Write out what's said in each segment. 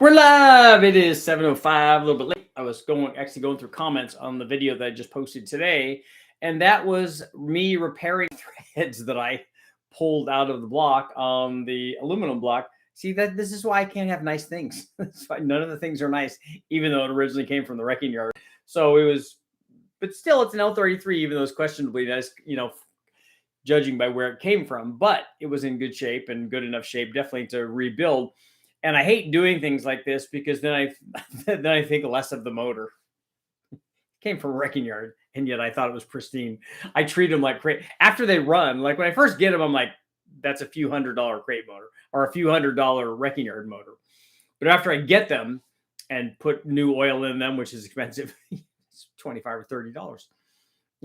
We're live. It is 7:05, a little bit late. I was actually going through comments on the video that I just posted today, and that was me repairing threads that I pulled out of the block on the aluminum block. See, that this is why I can't have nice things. That's why none of the things are nice, even though it originally came from the wrecking yard. So it was, but still, it's an L33, even though it's questionably nice, judging by where it came from. But it was in good shape and good enough shape, definitely to rebuild. And I hate doing things like this because then I think less of the motor. It came from a wrecking yard, and yet I thought it was pristine. I treat them like crate. After they run, like when I first get them, I'm like, that's a few $100 crate motor or a few $100 wrecking yard motor. But after I get them and put new oil in them, which is expensive, it's $25 or $30.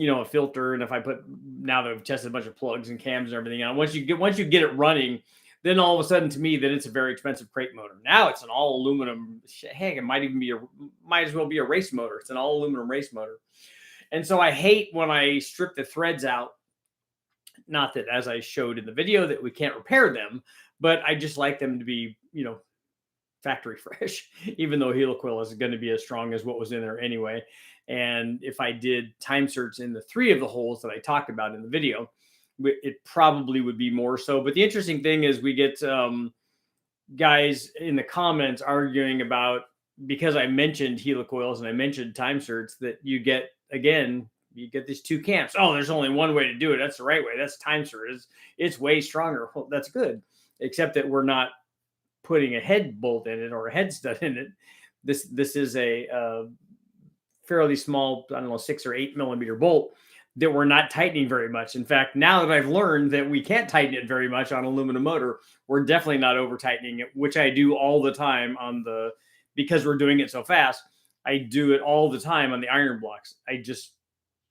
A filter, and if I put, now that I've tested a bunch of plugs and cams and everything on, once you get it running, then all of a sudden, to me, then it's a very expensive crate motor. Now it's an all aluminum. Heck, it might as well be a race motor. It's an all aluminum race motor. And so I hate when I strip the threads out. Not that, as I showed in the video, that we can't repair them, but I just like them to be, factory fresh, even though helicoil is going to be as strong as what was in there anyway. And if I did time certs in the 3 of the holes that I talked about in the video, it probably would be more so. But the interesting thing is we get guys in the comments arguing about, because I mentioned helicoils and I mentioned time certs, that you get these 2 camps. Oh, there's only one way to do it. That's the right way. That's time cert. It's way stronger. Well, that's good, except that we're not putting a head bolt in it or a head stud in it. This is a fairly small, 6 or 8 millimeter bolt that we're not tightening very much. In fact, now that I've learned that we can't tighten it very much on aluminum motor, we're definitely not over tightening it, which I do all the time because we're doing it so fast. I do it all the time on the iron blocks.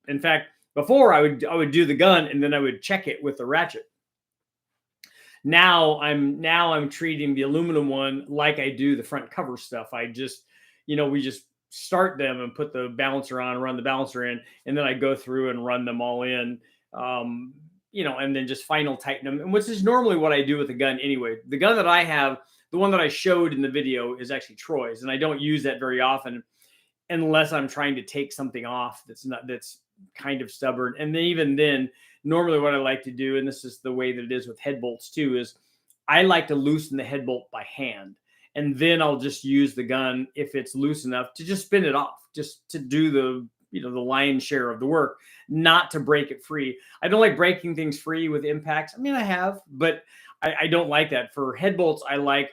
In fact, before I would do the gun and then I would check it with the ratchet. Now I'm treating the aluminum one like I do the front cover stuff. We just start them and put the balancer on, run the balancer in, and then I go through and run them all in, and then just final tighten them. And which is normally what I do with the gun anyway. The gun that I have, the one that I showed in the video, is actually Troy's, and I don't use that very often unless I'm trying to take something off that's kind of stubborn. And then even then, normally what I like to do, and this is the way that it is with head bolts too, is I like to loosen the head bolt by hand. And then I'll just use the gun, if it's loose enough, to just spin it off, just to do the lion's share of the work, not to break it free. I don't like breaking things free with impacts. I mean, I have, but I don't like that. For head bolts, I like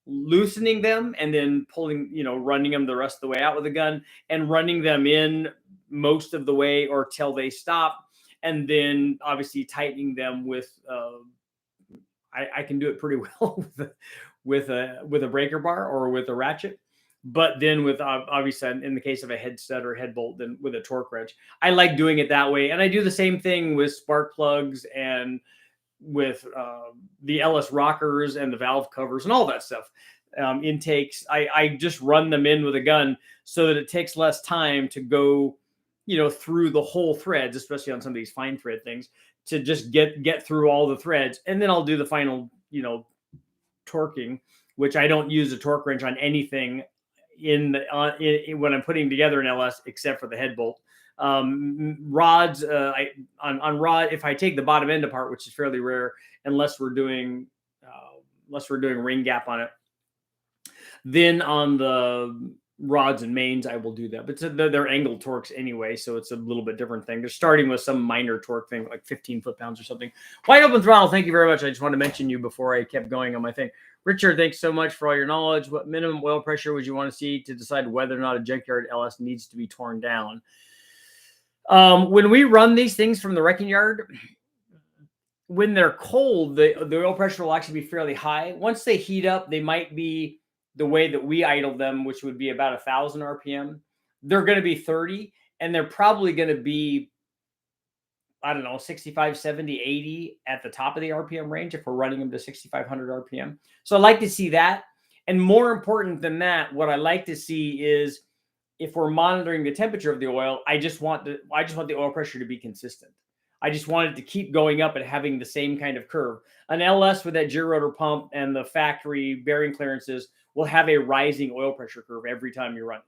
loosening them and then pulling, running them the rest of the way out with the gun and running them in most of the way or till they stop. And then obviously tightening them with, I can do it pretty well with a breaker bar or with a ratchet, but then with obviously in the case of a head stud or head bolt, then with a torque wrench. I like doing it that way, and I do the same thing with spark plugs and with the LS rockers and the valve covers and all that stuff. Intakes, I just run them in with a gun so that it takes less time to go, through the whole threads, especially on some of these fine thread things, to just get through all the threads, and then I'll do the final, torquing, which I don't use a torque wrench on anything when I'm putting together an LS, except for the head bolt. Rods, on rod, if I take the bottom end apart, which is fairly rare, unless we're doing ring gap on it, then on the rods and mains, I will do that. But they're angled torques anyway, so it's a little bit different thing. They're starting with some minor torque thing, like 15 foot-pounds or something. Wide open throttle, thank you very much. I just wanted to mention you before I kept going on my thing. Richard, thanks so much for all your knowledge. What minimum oil pressure would you want to see to decide whether or not a junkyard LS needs to be torn down? When we run these things from the wrecking yard, when they're cold, the oil pressure will actually be fairly high. Once they heat up, they might be the way that we idle them, which would be about 1,000 RPM. They're going to be 30, and they're probably going to be, 65, 70, 80 at the top of the RPM range if we're running them to 6,500 RPM. So I like to see that. And more important than that, what I like to see is, if we're monitoring the temperature of the oil, I just want the oil pressure to be consistent. I just wanted to keep going up and having the same kind of curve. An LS with that gear rotor pump and the factory bearing clearances will have a rising oil pressure curve every time you run.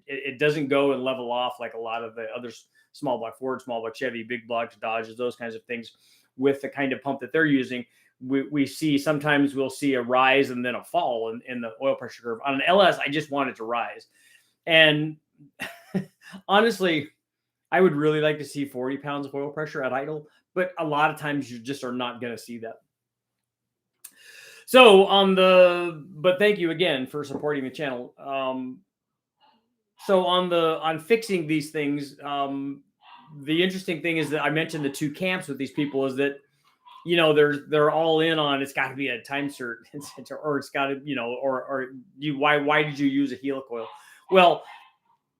It doesn't go and level off like a lot of the other small block Ford, small block Chevy, big blocks Dodges, those kinds of things with the kind of pump that they're using. We see sometimes we'll see a rise and then a fall in the oil pressure curve. On an LS, I just want it to rise. And honestly, I would really like to see 40 pounds of oil pressure at idle, but a lot of times you just are not going to see that. So but thank you again for supporting the channel. So on fixing these things, the interesting thing is that I mentioned the two camps with these people is that, you know, they're all in on it's got to be a time cert or it's got to, you know, or you why did you use a helicoil? Well,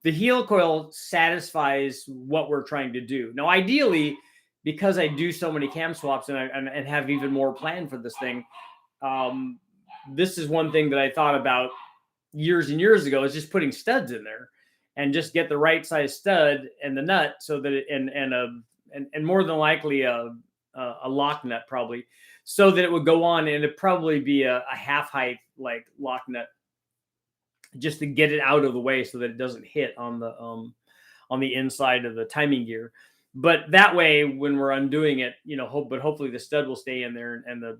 the helicoil satisfies what we're trying to do. Now, ideally, because I do so many cam swaps and have even more planned for this thing, this is one thing that I thought about years and years ago is just putting studs in there and just get the right size stud and the nut so that it, and more than likely a lock nut probably, so that it would go on and it'd probably be a half height like lock nut just to get it out of the way so that it doesn't hit on the inside of the timing gear. But that way, when we're undoing it, you know, hopefully the stud will stay in there and the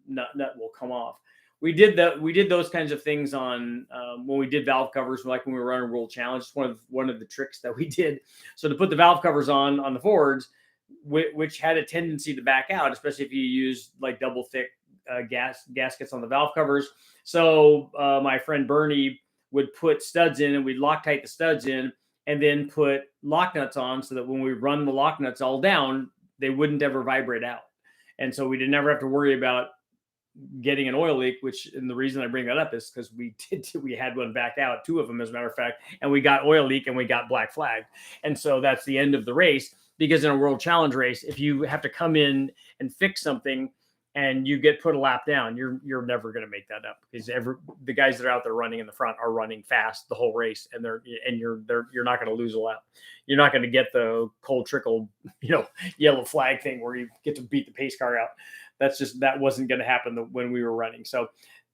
nut will come off. We did those kinds of things on when we did valve covers, like when we were running World Challenge. It's one of the tricks that we did. So to put the valve covers on the Fords, which had a tendency to back out, especially if you use like double thick gaskets on the valve covers. So my friend Bernie would put studs in, and we'd Loctite the studs in, and then put lock nuts on, so that when we run the lock nuts all down, they wouldn't ever vibrate out. And so we didn't ever have to worry about getting an oil leak, and the reason I bring that up is because we had one back out, two of them as a matter of fact, and we got oil leak and we got black flag. And so that's the end of the race, because in a World Challenge race, if you have to come in and fix something and you get put a lap down, you're never going to make that up, because the guys that are out there running in the front are running fast the whole race, and you're not going to lose a lap. You're not going to get the cold trickle, yellow flag thing where you get to beat the pace car out. That wasn't going to happen when we were running. So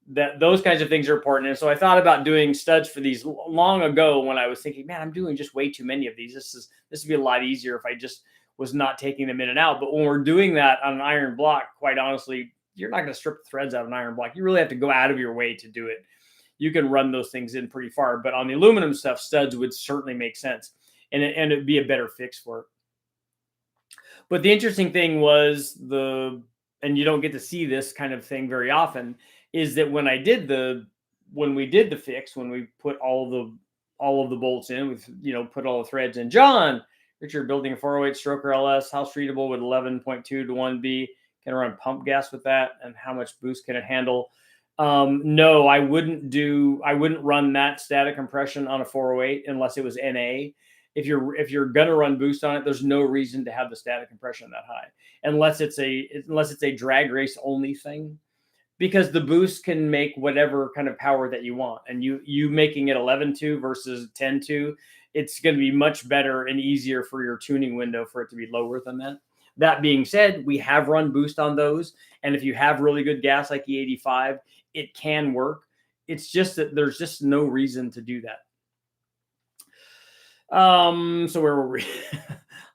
those kinds of things are important. And so I thought about doing studs for these long ago when I was thinking, man, I'm doing just way too many of these. This would be a lot easier if I just was not taking them in and out. But when we're doing that on an iron block, quite honestly, you're not going to strip the threads out of an iron block. You really have to go out of your way to do it. You can run those things in pretty far, but on the aluminum stuff, studs would certainly make sense, and it'd be a better fix for it. But the interesting thing was and you don't get to see this kind of thing very often, is that when we did the fix, when we put all of the bolts in, with put all the threads in. John Richard, building a 408 stroker LS, how treatable with 11.2 to 1B? Can I run pump gas with that? And how much boost can it handle? No, I wouldn't run that static compression on a 408 unless it was NA. If you're gonna run boost on it, there's no reason to have the static compression that high, unless it's a drag race only thing, because the boost can make whatever kind of power that you want, and you making it 11.2 versus 10.2, it's going to be much better and easier for your tuning window for it to be lower than that. That being said, we have run boost on those, and if you have really good gas like E85, it can work. It's just that there's just no reason to do that. So where were we?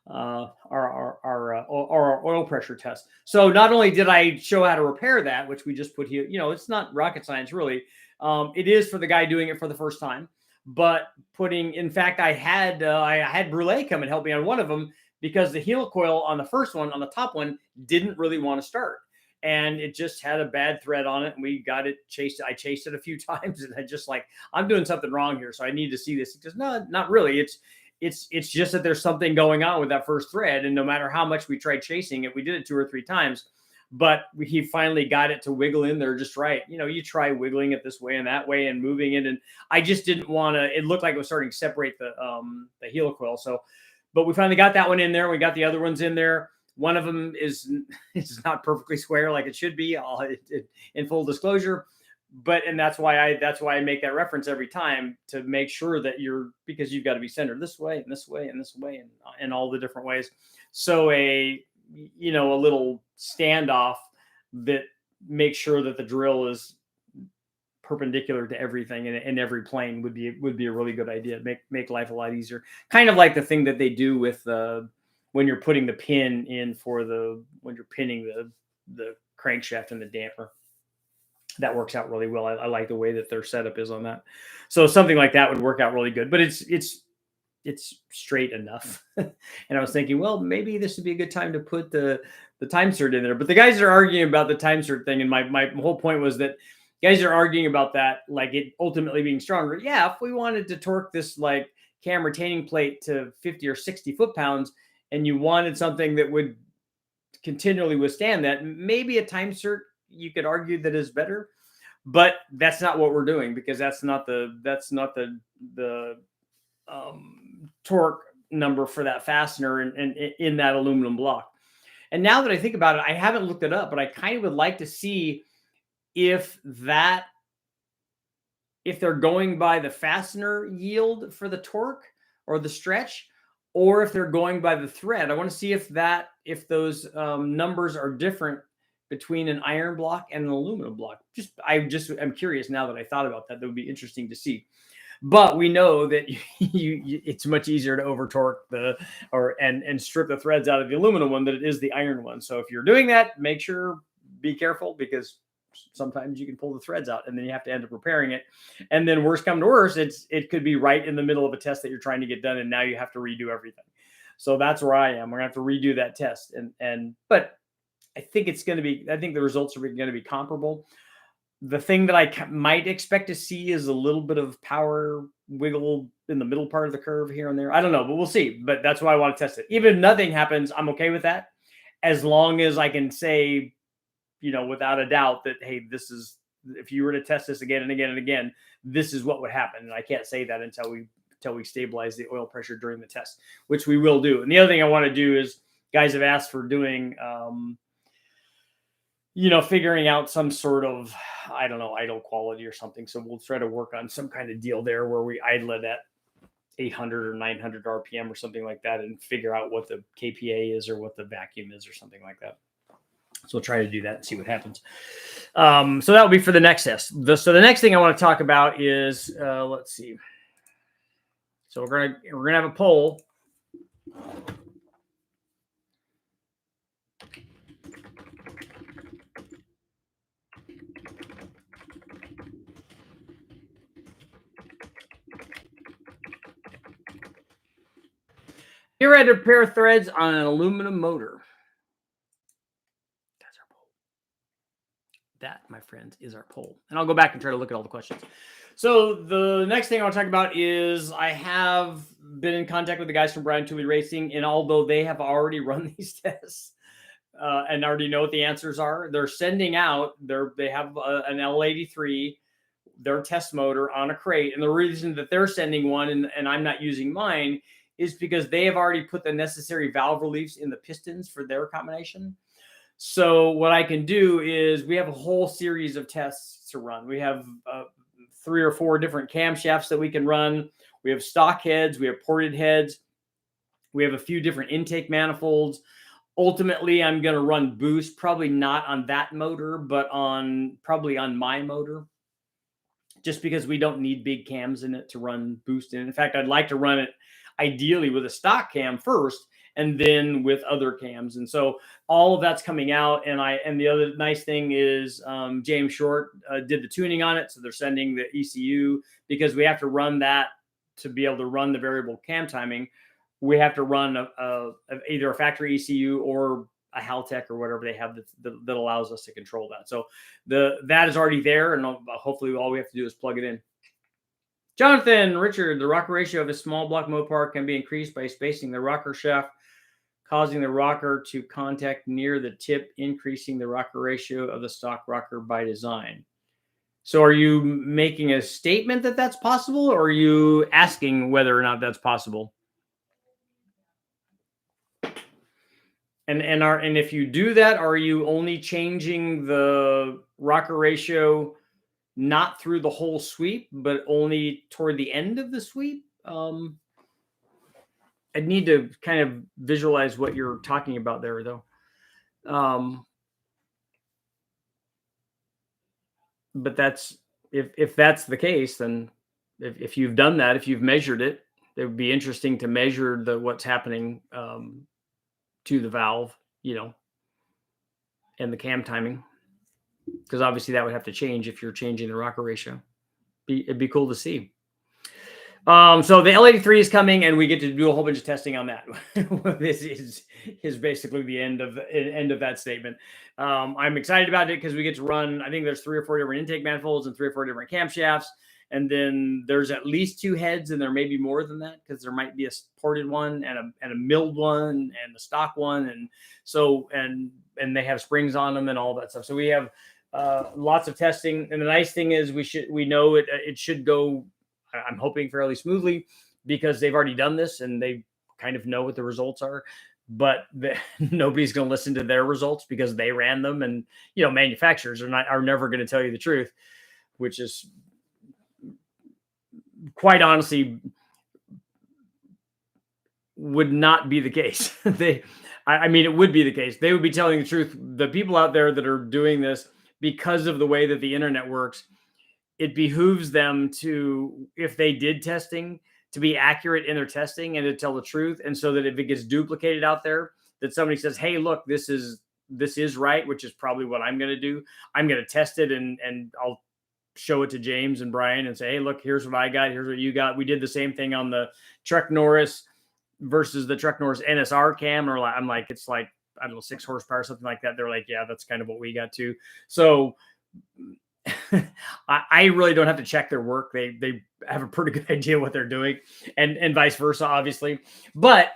Our oil pressure test. So not only did I show how to repair that, which we just put here, it's not rocket science really. It is for the guy doing it for the first time, but in fact, I had Brule come and help me on one of them, because the helicoil on the first one, on the top one, didn't really want to start. And it just had a bad thread on it, and we got it chased. I chased it a few times, and I just I'm doing something wrong here, so I need to see this. He goes, no, not really. It's just that there's something going on with that first thread, and no matter how much we tried chasing it, we did it 2 or 3 times, but he finally got it to wiggle in there just right. You try wiggling it this way and that way and moving it, and I just didn't want to. It looked like it was starting to separate the helicoil. So, but we finally got that one in there. We got the other ones in there. One of them is not perfectly square like it should be, in full disclosure. And that's why I make that reference every time, to make sure that because you've got to be centered this way and this way and this way and all the different ways. So a little standoff that makes sure that the drill is perpendicular to everything in every plane would be a really good idea. Make life a lot easier. Kind of like the thing that they do with when you're putting the pin in when you're pinning the crankshaft and the damper. That works out really well. I like the way that their setup is on that. So something like that would work out really good. But it's straight enough. And I was thinking, well, maybe this would be a good time to put the time cert in there. But the guys are arguing about the time cert thing, and my whole point was that guys are arguing about that, like it ultimately being stronger. Yeah, if we wanted to torque this like cam retaining plate to 50 or 60 foot-pounds, and you wanted something that would continually withstand that, maybe a time cert you could argue that is better. But that's not what we're doing, because that's not the torque number for that fastener in that aluminum block. And now that I think about it, I haven't looked it up, but I kind of would like to see if they're going by the fastener yield for the torque or the stretch, or if they're going by the thread. I want to see if those numbers are different between an iron block and an aluminum block. I'm curious now that I thought about that. That would be interesting to see. But we know that it's much easier to over torque and strip the threads out of the aluminum one than it is the iron one. So if you're doing that, be careful, because sometimes you can pull the threads out and then you have to end up repairing it. And then worst come to worst, it could be right in the middle of a test that you're trying to get done, and now you have to redo everything. So that's where I am. We're gonna have to redo that test. But I think the results are going to be comparable. The thing that I might expect to see is a little bit of power wiggle in the middle part of the curve here and there. I don't know, but we'll see. But that's why I want to test it. Even if nothing happens, I'm okay with that, as long as I can say, without a doubt that, hey, if you were to test this again and again and again, this is what would happen. And I can't say that until we stabilize the oil pressure during the test, which we will do. And the other thing I want to do is, guys have asked for doing, figuring out some sort of, I don't know, idle quality or something. So we'll try to work on some kind of deal there where we idle it at 800 or 900 RPM or something like that, and figure out what the KPA is or what the vacuum is or something like that. So we'll try to do that and see what happens. So that will be for the next test. So the next thing I want to talk about is, let's see. So we're gonna have a poll. Here I had a pair of threads on an aluminum motor. That's our poll. That, my friends, is our poll. And I'll go back and try to look at all the questions. So the next thing I want to talk about is, I have been in contact with the guys from Brian Tooley Racing, and although they have already run these tests and already know what the answers are, they're sending out they have an L83, their test motor, on a crate. And the reason that they're sending one and I'm not using mine is because they have already put the necessary valve reliefs in the pistons for their combination. So what I can do is, we have a whole series of tests to run. We have 3 or 4 different camshafts that we can run. We have stock heads, we have ported heads, we have a few different intake manifolds. Ultimately, I'm going to run boost, probably not on that motor, but probably on my motor, just because we don't need big cams in it to run boost in. In fact, I'd like to run it ideally with a stock cam first, and then with other cams. And so all of that's coming out. And the other nice thing is, James Short did the tuning on it. So they're sending the ECU, because we have to run that to be able to run the variable cam timing. We have to run either a factory ECU or a Haltech or whatever they have that allows us to control that. So that is already there, and hopefully all we have to do is plug it in. Jonathan, Richard, the rocker ratio of a small block Mopar can be increased by spacing the rocker shaft, causing the rocker to contact near the tip, increasing the rocker ratio of the stock rocker by design. So are you making a statement that that's possible, or are you asking whether or not that's possible? And if you do that, are you only changing the rocker ratio not through the whole sweep, but only toward the end of the sweep? I need to kind of visualize what you're talking about there, though. But that's if that's the case, then if you've done that, if you've measured it, it would be interesting to measure the what's happening to the valve, and the cam timing, because obviously that would have to change if you're changing the rocker ratio. It'd be cool to see. So the L83 is coming, and we get to do a whole bunch of testing on that. This is basically the end of that statement. I'm excited about it because we get to run. I think there's 3 or 4 different intake manifolds and 3 or 4 different camshafts, and then there's at least 2 heads, and there may be more than that because there might be a ported one and a milled one and a stock one, and so and they have springs on them and all that stuff. So we have lots of testing, and the nice thing is we know it should go. I'm hoping fairly smoothly because they've already done this and they kind of know what the results are, but nobody's going to listen to their results because they ran them. And, manufacturers are never going to tell you the truth, which is quite honestly would not be the case. I mean, it would be the case. They would be telling the truth. The people out there that are doing this, because of the way that the internet works, it behooves them to, if they did testing, to be accurate in their testing and to tell the truth. And so that if it gets duplicated out there, that somebody says, hey, look, this is right, which is probably what I'm going to do. I'm going to test it and I'll show it to James and Brian and say, hey, look, here's what I got. Here's what you got. We did the same thing on the Trek Norris versus the Trek Norris NSR cam. Or I'm like, it's like, I don't know, 6 horsepower, something like that. They're like, yeah, that's kind of what we got too. So I really don't have to check their work. They have a pretty good idea what they're doing, and vice versa, obviously. But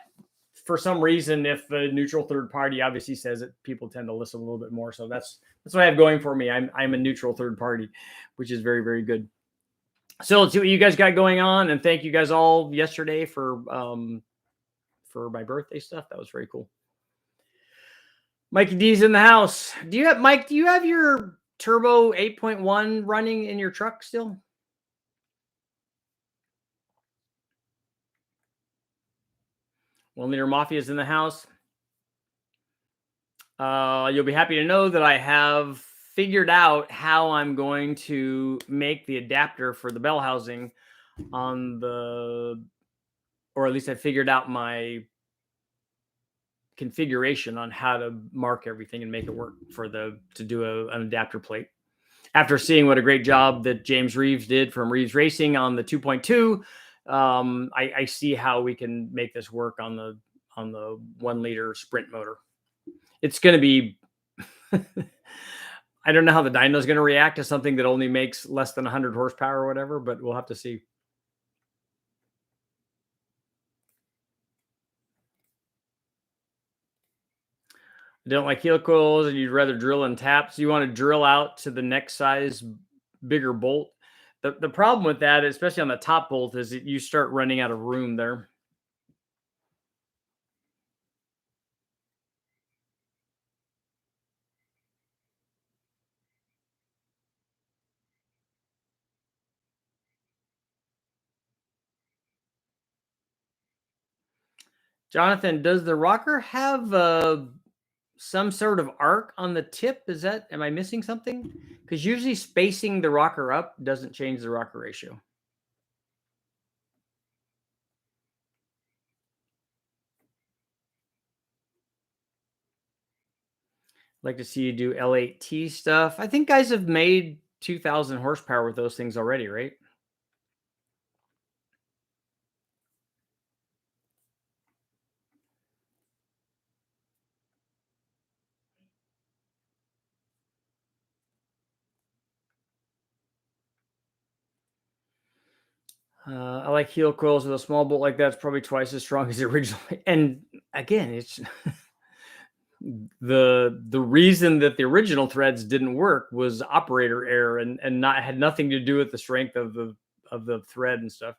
for some reason, if a neutral third party obviously says it, people tend to listen a little bit more. So that's what I have going for me. I'm a neutral third party, which is very, very good. So let's see what you guys got going on, and thank you guys all yesterday for my birthday stuff. That was very cool. Mikey D's in the house. Do you have your Turbo 8.1 running in your truck still? One Liter Mafia is in the house. You'll be happy to know that I have figured out how I'm going to make the adapter for the bell housing or at least I figured out my configuration on how to mark everything and make it work to do an adapter plate. After seeing what a great job that James Reeves did from Reeves Racing on the 2.2, I see how we can make this work on the 1 liter sprint motor. It's going to be, I don't know how the dyno is going to react to something that only makes less than 100 horsepower or whatever, but we'll have to see. I don't like helicoils and you'd rather drill in taps. You want to drill out to the next size bigger bolt. The problem with that, especially on the top bolt, is that you start running out of room there. Jonathan, does the rocker have some sort of arc on the tip? Am I missing something? Because usually spacing the rocker up doesn't change the rocker ratio. I'd like to see you do L8T stuff. I think guys have made 2,000 horsepower with those things already, right? I like heel coils with a small bolt like that. It's probably twice as strong as the original. And again, it's the reason that the original threads didn't work was operator error and had nothing to do with the strength of the thread and stuff.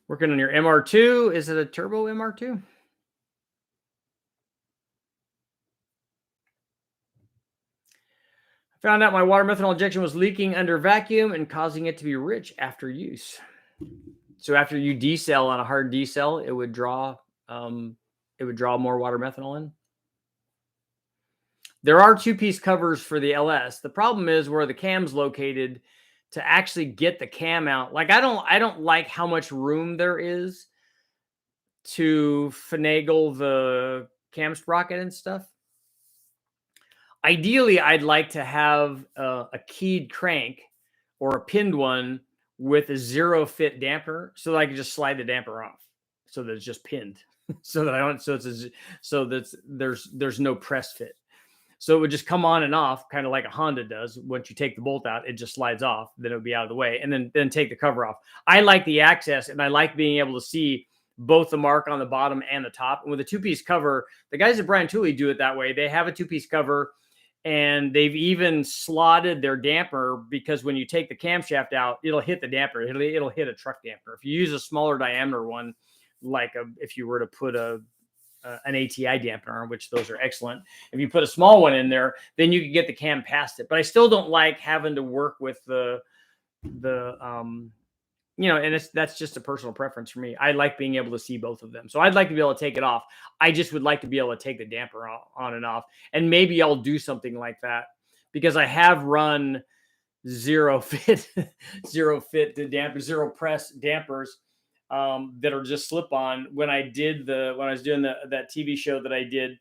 Working on your MR2. Is it a turbo MR2? Found out my water methanol injection was leaking under vacuum and causing it to be rich after use. So after you decel on a hard decel, it would draw more water methanol in. There are two-piece covers for the LS. The problem is where the cam's located to actually get the cam out. Like I don't like how much room there is to finagle the cam sprocket and stuff. Ideally, I'd like to have a keyed crank or a pinned one with a zero fit damper so that I can just slide the damper off so that it's just pinned so that I don't, so that's there's no press fit. So it would just come on and off kind of like a Honda does. Once you take the bolt out, it just slides off, then it would be out of the way and then take the cover off. I like the access and I like being able to see both the mark on the bottom and the top. And with a two-piece cover, the guys at Brian Tooley do it that way. They have a two-piece cover. And they've even slotted their damper because when you take the camshaft out, it'll hit the damper. It'll hit a truck damper. If you use a smaller diameter one, like if you were to put an ATI dampener on, which those are excellent. If you put a small one in there, then you can get the cam past it. But I still don't like having to work with the and that's just a personal preference for me. I like being able to see both of them. So I'd like to be able to take it off. I just would like to be able to take the damper on and off. And maybe I'll do something like that because I have run zero fit to damper, zero press dampers that are just slip on. When I was doing that TV show that I did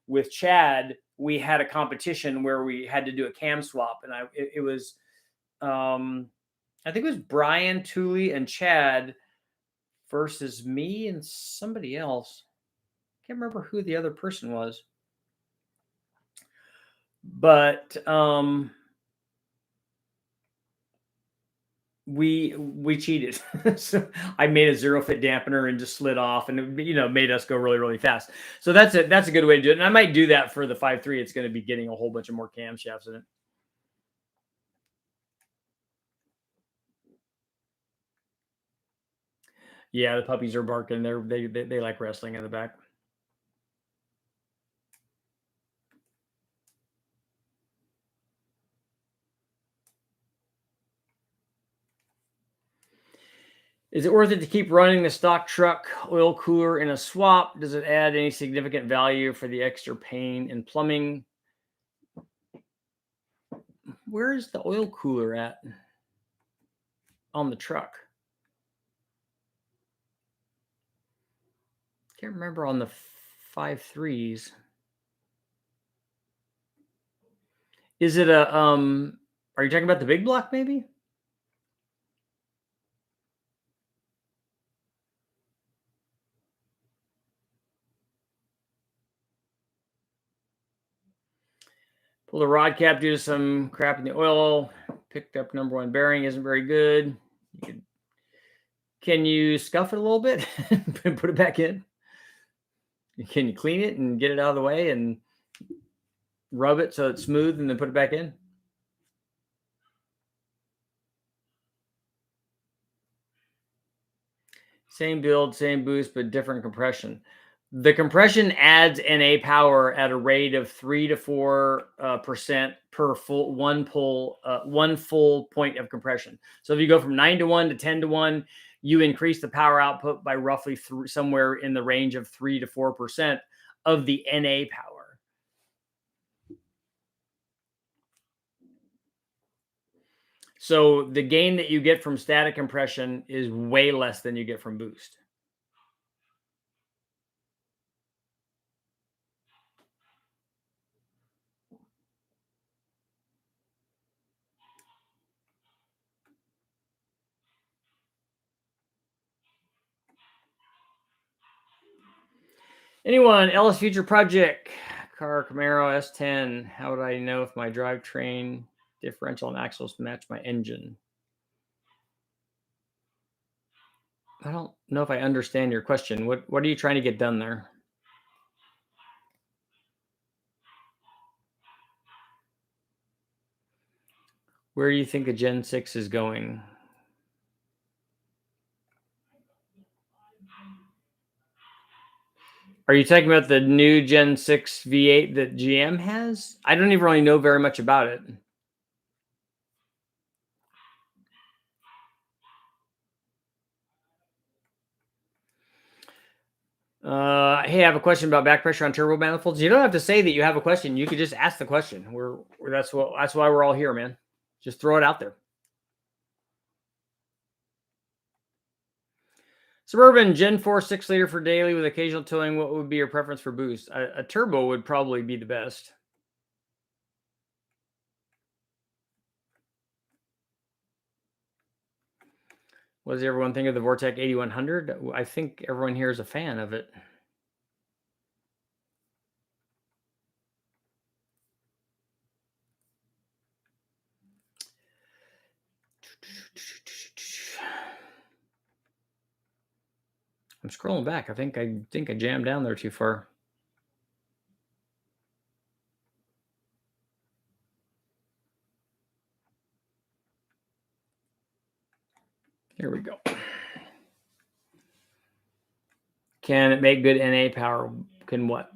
with Chad, we had a competition where we had to do a cam swap. And it was, I think it was Brian Tooley and Chad versus me and somebody else. Can't remember who the other person was. But we cheated. So I made a zero fit dampener and just slid off and it, made us go really, really fast. So that's a good way to do it. And I might do that for the 5.3. It's going to be getting a whole bunch of more camshafts in it. Yeah, the puppies are barking. They like wrestling in the back. Is it worth it to keep running the stock truck oil cooler in a swap? Does it add any significant value for the extra pain and plumbing? Where's the oil cooler at on the truck? Can't remember on the 5.3s. Is it are you talking about the big block maybe? Pulled a rod cap due to some crap in the oil. Picked up number one bearing, isn't very good. Can you scuff it a little bit and put it back in? Can you clean it and get it out of the way and rub it so it's smooth and then put it back in? Same build, same boost, but different compression. The compression adds NA power at a rate of 3 to 4% per one full point of compression. So if you go from 9 to 1 to 10 to 1, you increase the power output by roughly somewhere in the range of 3 to 4% of the NA power. So the gain that you get from static compression is way less than you get from boost. Anyone, LS Future Project, car Camaro S10. How would I know if my drivetrain, differential, and axles match my engine? I don't know if I understand your question. What are you trying to get done there? Where do you think the Gen 6 is going? Are you talking about the new Gen 6 V8 that GM has? I don't even really know very much about it. Hey, I have a question about back pressure on turbo manifolds. You don't have to say that you have a question. You could just ask the question. That's why we're all here, man. Just throw it out there. Suburban Gen 4 6-liter for daily with occasional towing. What would be your preference for boost? A turbo would probably be the best. What does everyone think of the Vortec 8100? I think everyone here is a fan of it. I'm scrolling back. I think I jammed down there too far. Here we go. Can it make good NA power? Can what?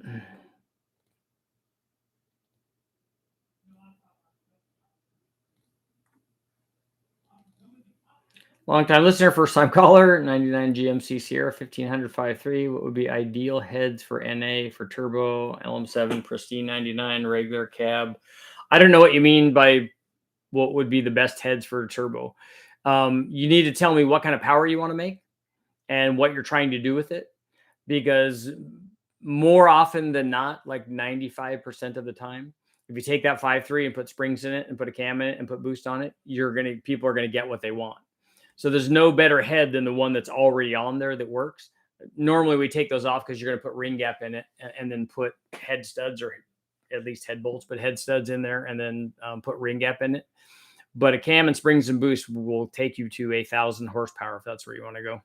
Long time listener, first time caller, 99 GMC Sierra 1500 5.3. What would be ideal heads for NA for turbo, LM7, pristine 99, regular cab? I don't know what you mean by what would be the best heads for a turbo. You need to tell me what kind of power you want to make and what you're trying to do with it, because more often than not, like 95% of the time, if you take that 5.3 and put springs in it and put a cam in it and put boost on it, people are gonna get what they want. So there's no better head than the one that's already on there that works. Normally we take those off because you're going to put ring gap in it and then put head studs, or at least head bolts, but head studs in there, and then put ring gap in it. But a cam and springs and boost will take you to 1,000 horsepower if that's where you want to go.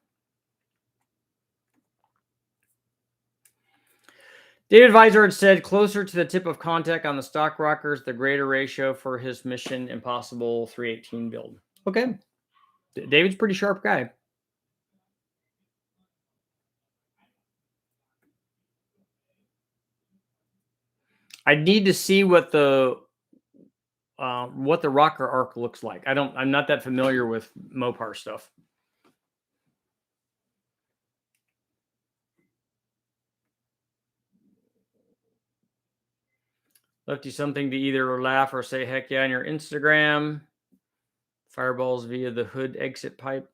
David Vizard said closer to the tip of contact on the stock rockers, the greater ratio for his Mission Impossible 318 build. Okay. David's a pretty sharp guy. I need to see what the rocker arc looks like. I'm not that familiar with Mopar stuff. Left you something to either laugh or say heck yeah on your Instagram. Fireballs via the hood exit pipe.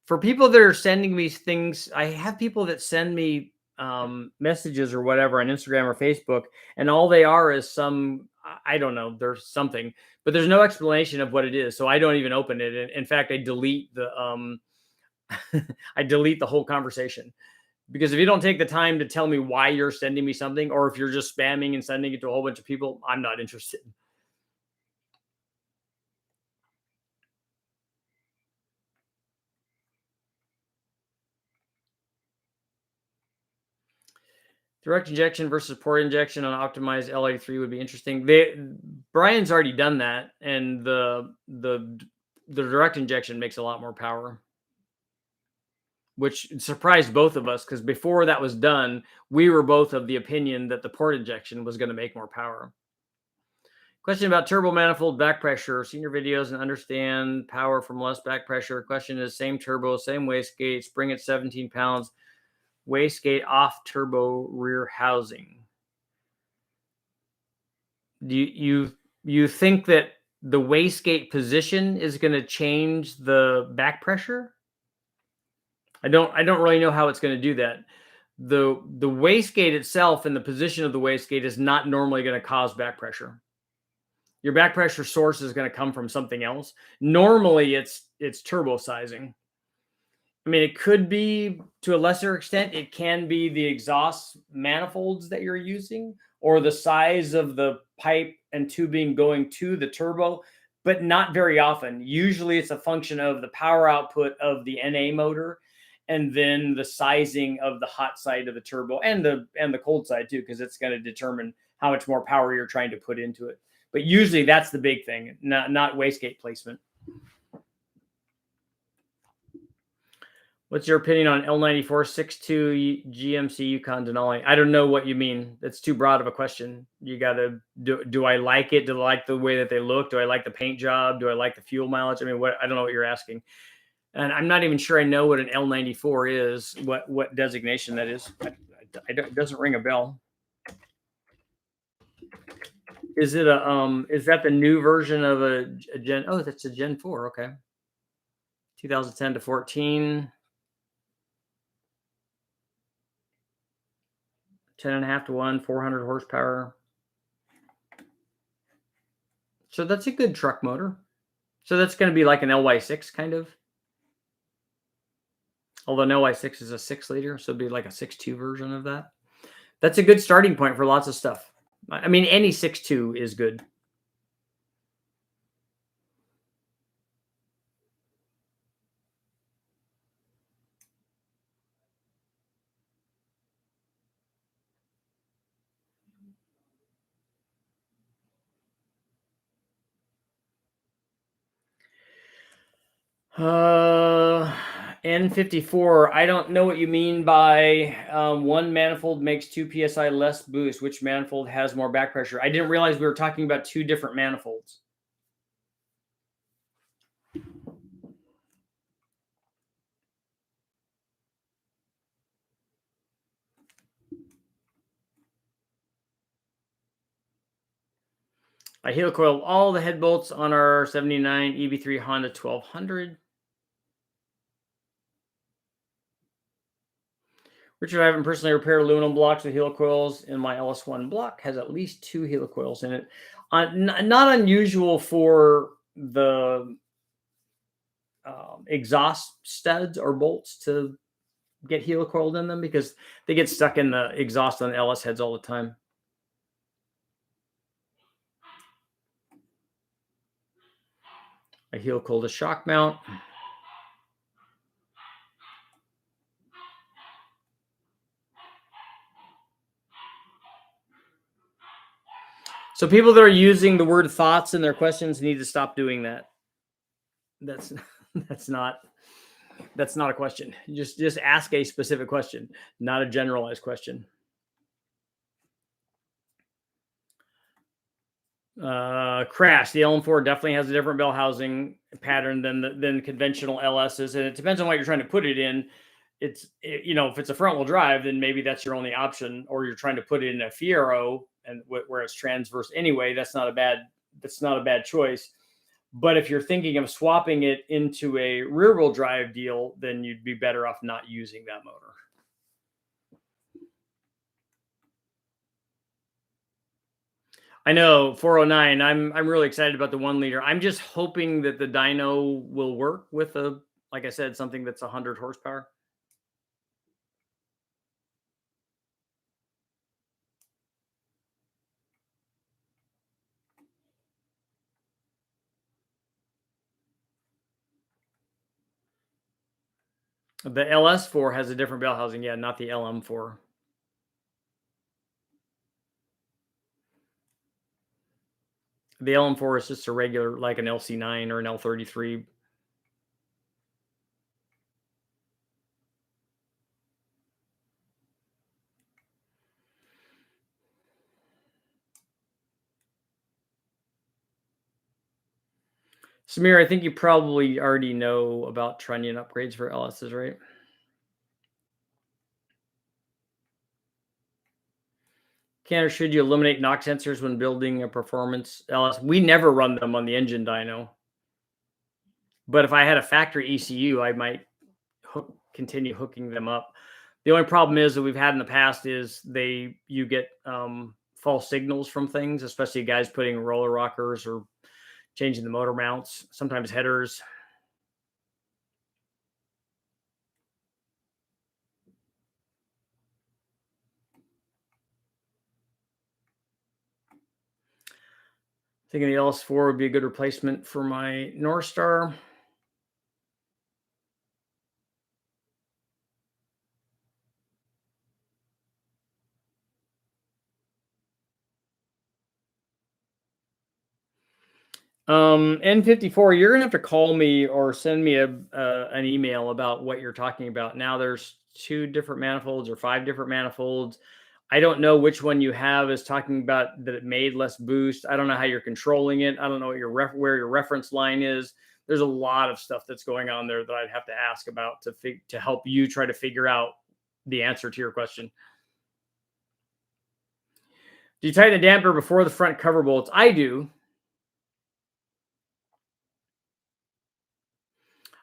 For people that are sending me things, I have people that send me messages or whatever on Instagram or Facebook, and all they are is some, I don't know, there's something, but there's no explanation of what it is. So I don't even open it. In fact, I delete the I delete the whole conversation, because if you don't take the time to tell me why you're sending me something, or if you're just spamming and sending it to a whole bunch of people, I'm not interested. Direct injection versus port injection on optimized L83 would be interesting. Brian's already done that, and the direct injection makes a lot more power, which surprised both of us, because before that was done, we were both of the opinion that the port injection was going to make more power. Question about turbo manifold back pressure. Seen your videos and understand power from less back pressure. Question is, same turbo, same wastegate, spring at 17 pounds, wastegate off turbo rear housing. Do you think that the wastegate position is going to change the back pressure? I don't really know how it's going to do that. The wastegate itself and the position of the wastegate is not normally going to cause back pressure. Your back pressure source is going to come from something else. Normally it's turbo sizing. I mean, it could be, to a lesser extent, it can be the exhaust manifolds that you're using, or the size of the pipe and tubing going to the turbo, but not very often. Usually it's a function of the power output of the NA motor, and then the sizing of the hot side of the turbo, and the cold side too, because it's going to determine how much more power you're trying to put into it. But usually that's the big thing, not wastegate placement. What's your opinion on L94 6.2 GMC Yukon Denali? I don't know what you mean. That's too broad of a question. You got to do I like it? Do I like the way that they look? Do I like the paint job? Do I like the fuel mileage? I mean, I don't know what you're asking. And I'm not even sure I know what an L94 is, what designation that is. It doesn't ring a bell. Is it is that the new version of a Gen? Oh, that's a Gen 4. Okay. 2010 to 14. 10.5 to 1, 400 horsepower. So that's a good truck motor. So that's going to be like an LY6 kind of. Although an LY6 is a 6-liter, so it'd be like a 6.2 version of that. That's a good starting point for lots of stuff. I mean, any 6.2 is good. N54. I don't know what you mean by one manifold makes 2 psi less boost. Which manifold has more back pressure? I didn't realize we were talking about 2 different manifolds. I helicoiled all the head bolts on our 79 EV3 Honda 1200. Richard, I haven't personally repaired aluminum blocks with helicoils in my LS1 block. Has at least 2 helicoils in it. Not unusual for the exhaust studs or bolts to get helicoiled in them because they get stuck in the exhaust on the LS heads all the time. I helicoiled a shock mount. So people that are using the word thoughts in their questions need to stop doing that. That's not a question. Just ask a specific question, not a generalized question. Crash. The LM4 definitely has a different bell housing pattern than conventional LSs, and it depends on what you're trying to put it in. If it's a front wheel drive, then maybe that's your only option, or you're trying to put it in a Fiero and where it's transverse anyway. That's not a bad choice. But if you're thinking of swapping it into a rear wheel drive deal, then you'd be better off not using that motor. I know 409. I'm really excited about the 1-liter. I'm just hoping that the dyno will work with like I said, something that's 100 horsepower. The LS4 has a different bell housing, yeah, not the LM4. The LM4 is just a regular, like an LC9 or an L33. Samir, I think you probably already know about trunnion upgrades for LSs, right? Can or should you eliminate knock sensors when building a performance LS? We never run them on the engine dyno. But if I had a factory ECU, I might continue hooking them up. The only problem is that we've had in the past is you get false signals from things, especially guys putting roller rockers or changing the motor mounts, sometimes headers. Thinking the LS4 would be a good replacement for my North Star. N54, you're gonna have to call me or send me an email about what you're talking about. Now there's 2 different manifolds or 5 different manifolds. I don't know which one you have is talking about that it made less boost. I don't know how you're controlling it. I don't know what where your reference line is. there's a lot of stuff that's going on there that I'd have to ask about to help you try to figure out the answer to your question. Do you tighten the damper before the front cover bolts? I do.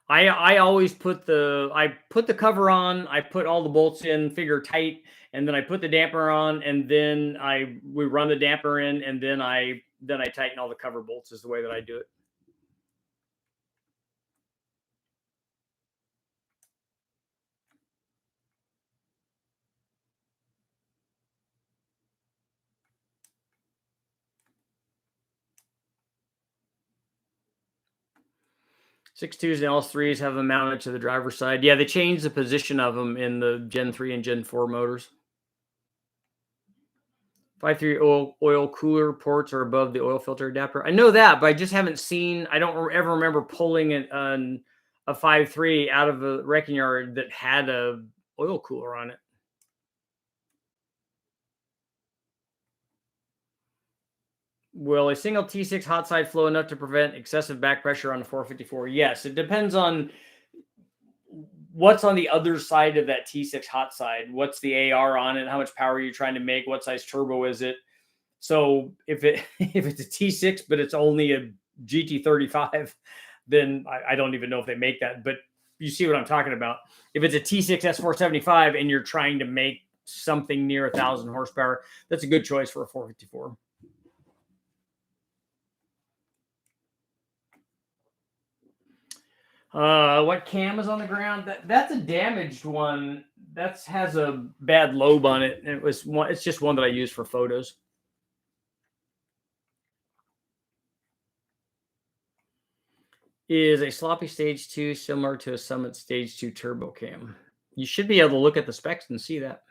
I always put the cover on, I put all the bolts in, figure tight, and then I put the damper on, and then we run the damper in, and then I tighten all the cover bolts is the way that I do it. Six twos and L3s have them mounted to the driver's side. Yeah, they changed the position of them in the Gen 3 and Gen 4 motors. 5.3 oil cooler ports are above the oil filter adapter. I know that, but I just haven't seen. I don't ever remember pulling a 5.3 out of a wrecking yard that had a oil cooler on it. Will a single T6 hot side flow enough to prevent excessive back pressure on the 454? Yes, it depends on what's on the other side of that T6 hot side. What's the AR on it? How much power are you trying to make? What size turbo is it? So if it's a T6 but it's only a GT35, then I don't even know if they make that. But you see what I'm talking about. If it's a T6 S475 and you're trying to make something near 1,000 horsepower, that's a good choice for a 454. What cam is on the ground? That's a damaged one. That has a bad lobe on it. It's just one that I use for photos. Is a sloppy stage 2 similar to a Summit stage 2 turbo cam? You should be able to look at the specs and see that.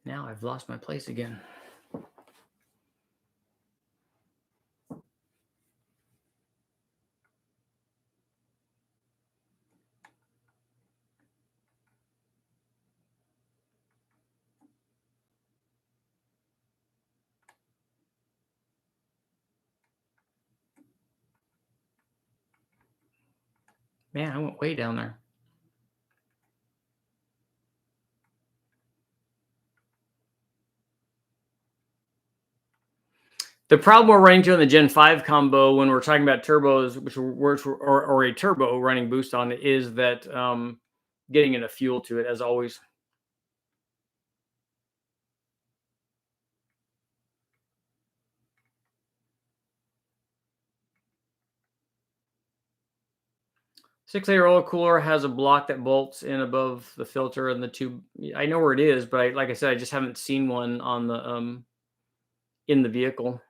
Now I've lost my place again. Man, I went way down there. The problem we're running into in the Gen 5 combo when we're talking about turbos, or a turbo running boost on it, is that getting enough fuel to it, as always. Six-layer oil cooler has a block that bolts in above the filter and the tube. I know where it is, but like I said, I just haven't seen one on the in the vehicle.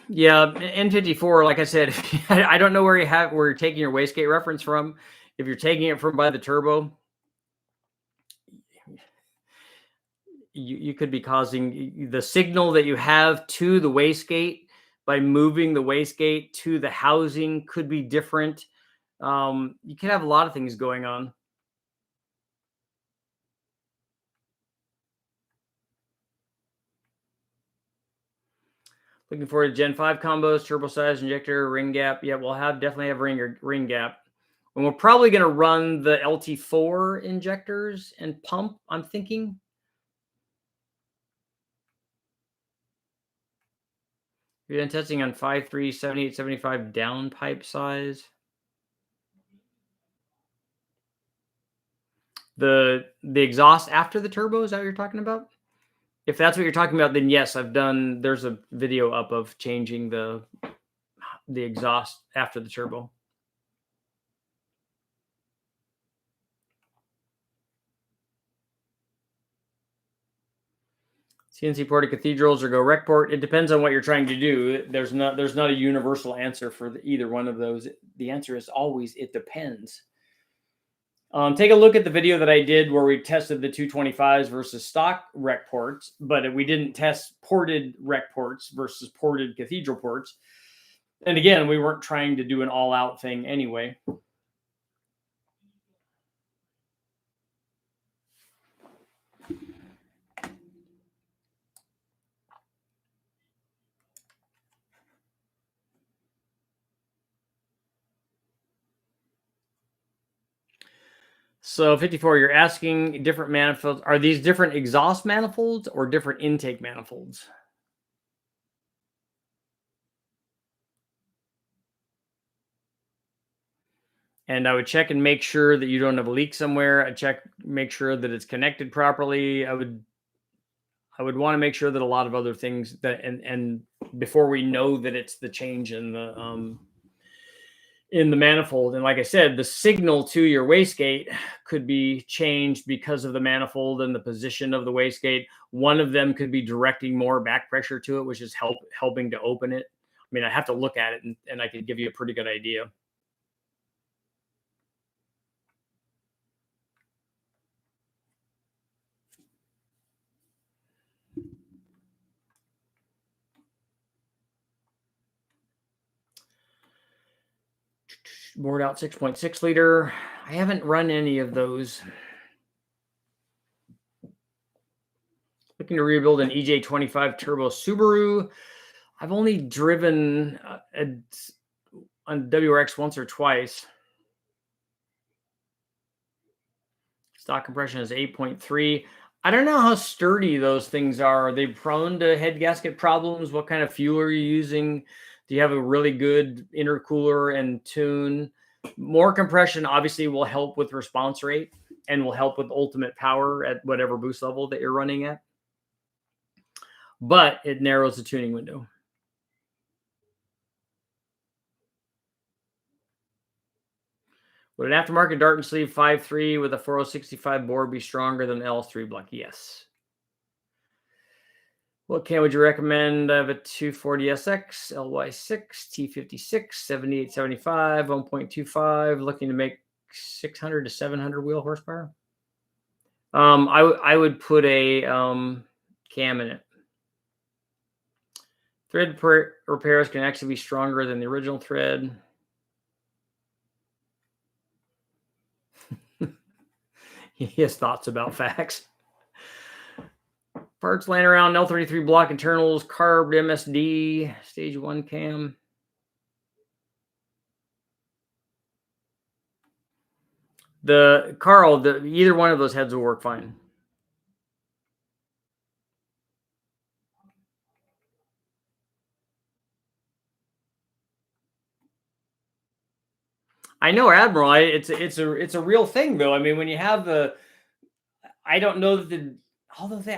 Yeah, N54. Like I said, I don't know where you're taking your wastegate reference from. If you're taking it from by the turbo, you could be causing the signal that you have to the wastegate by moving the wastegate to the housing could be different. You could have a lot of things going on. Looking forward to Gen 5 combos, turbo size, injector, ring gap. Yeah, we'll definitely have ring gap. And we're probably going to run the LT4 injectors and pump, I'm thinking. You're then testing on 5.3, 78, 75 downpipe size. The exhaust after the turbo, is that what you're talking about? If that's what you're talking about, then yes, there's a video up of changing the exhaust after the turbo. CNC ported cathedrals or go rec port. It depends on what you're trying to do. There's not a universal answer for either one of those. The answer is always, it depends. Take a look at the video that I did where we tested the 225s versus stock rec ports, but we didn't test ported rec ports versus ported cathedral ports. And again, we weren't trying to do an all-out thing anyway. So 54, you're asking different manifolds. Are these different exhaust manifolds or different intake manifolds? And I would check and make sure that you don't have a leak somewhere. I check, make sure that it's connected properly. I would want to make sure that a lot of other things that and before we know that it's the change in the manifold. And like I said, the signal to your wastegate could be changed because of the manifold and the position of the wastegate. One of them could be directing more back pressure to it, which is helping to open it. I mean, I have to look at it and I could give you a pretty good idea. Bored out 6.6 liter. I haven't run any of those. Looking to rebuild an EJ25 turbo Subaru. I've only driven on WRX once or twice. Stock compression is 8.3. I don't know how sturdy those things are. Are they prone to head gasket problems? What kind of fuel are you using? Do you have a really good intercooler and tune? More compression obviously will help with response rate and will help with ultimate power at whatever boost level that you're running at. But it narrows the tuning window. Would an aftermarket dart and sleeve 5.3 with a 4065 bore be stronger than the LS3 block? Yes. What cam would you recommend? I have a 240SX, LY6, T56, 7875, 1.25, looking to make 600 to 700 wheel horsepower. I would put a cam in it. Thread repairs can actually be stronger than the original thread. He has thoughts about facts. Parts laying around, L33 block internals, carved MSD, stage 1 cam. Either one of those heads will work fine. I know, Admiral. It's a real thing, though. I mean, when you have I don't know that